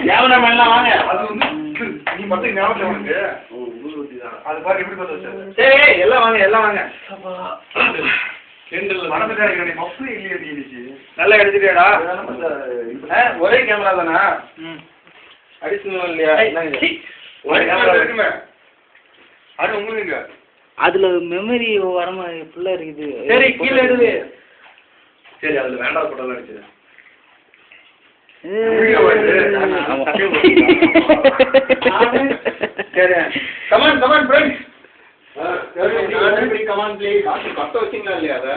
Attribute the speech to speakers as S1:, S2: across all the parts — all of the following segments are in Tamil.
S1: ஞாபகம் எல்லாம் வாங்க.
S2: அது வந்து நீ மட்டும் ஞாபகம் உனக்கு அது பாரு எப்படி பார்த்து வச்சது.
S1: சரி எல்லாம் வாங்க எல்லாம் வாங்க.
S2: மறந்துட்டாரு மொத்தம் இல்லையே நீச்சு
S1: நல்லா எடுத்துட்டியாடா? ஒரே கேமரா தானா? அடிஷனல் இல்லையா?
S2: ஒரே கேமரா இருக்குமே அது உங்களுக்கு
S3: அதுல மெமரி வரமா ஃபுல்லா இருக்குது.
S1: சரி கீழே எடுது.
S2: சரி அதுல வேண்டாம் போட்டோலாம் அடிச்சது.
S1: சரி come on come on friends. Come on please. பத்த வச்சிங்களா இல்லையா அத?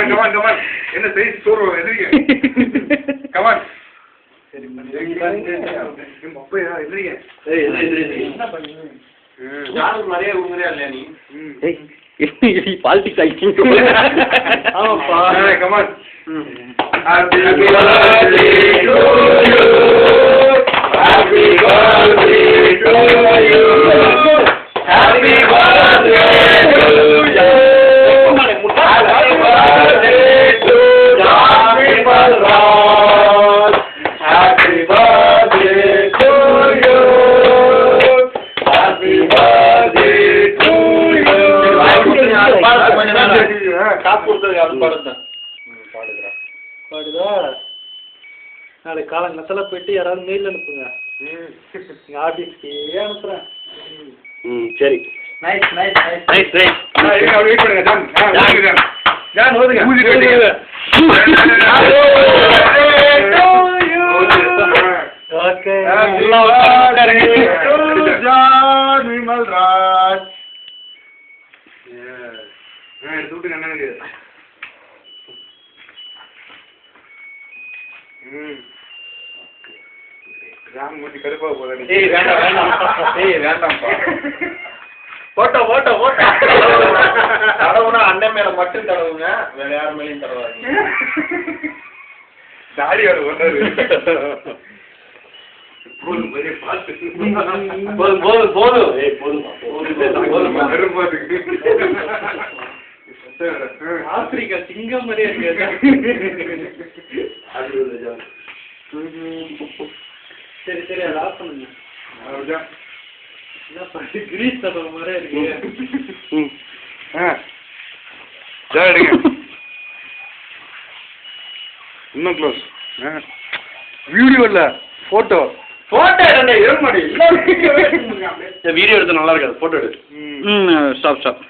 S2: கமான் கமான் என்ன சைஸ் சோறு எதிரிங்க கமான். சரி மப்பையா எதிரிங்க.
S1: ஏய் எதிரி என்ன பண்ணீங்க? யாருக்கு நிறைய உங்கறியா இல்லையா நீ?
S3: ஏய் பாலிடிக்ஸ் ஆயிடுச்சு.
S1: ஆமாப்பா.
S2: Come on.
S1: Happy birthday to you. Happy birthday to you. Happy birthday to you. Happy birthday to Happy Balraj. Happy birthday to you. Happy birthday to you. காப்பு கொடுத்தது யாரும் பாடுதான்.
S3: பாடுதா? நாளைக்கு காலங்கத்தில் போயிட்டு யாராவது மெயில் அனுப்புங்க. ஆபீஸ்க்கு அனுப்புறேன்.
S1: சரி.
S3: Nice nice nice
S1: nice nice.
S2: Wait பண்ணுங்க ஜான்.
S1: ஜான் ஓதுங்க.
S2: ஊதி கட்டுங்க.
S3: ஓகே.
S2: ஜான் விமல்ராஜ். எடுத்து விட்டு கண்ணனுக்கு. ஜான் மூஞ்சி கருப்பா போதா.
S1: ஏய் வேண்டாம் வேண்டாம். ஏய் வேண்டாம்ப்பா. Photo photo photo. தடவுனா அண்ணன் மேல மட்டும் தடவுங்க, வேற யார் மேலயும் தடவாதீங்க.
S2: தாடி வர ஒன்றாரு. போதும்
S1: போதும் போதும். ஏய் போதுமா போதுமா.
S2: கருப்பாதுக்கு.
S3: ஆப்பிரிக்கா சிங்கம் மாதிரியே இருக்கு. சரி சரி அதை ஆஃப் பண்ணுங்க. என்ன பண்ணி கிரீஸ் தப்ப மாதிரியே இருக்கு.
S2: எடுங்க இன்னும் க்ளோஸ். வீடியோ இல்ல போட்டோ.
S1: போட்டோ எடுங்க. இருமாடி.
S3: வீடியோ எடுத்து நல்லா இருக்காது. போட்டோ எடு. Stop stop.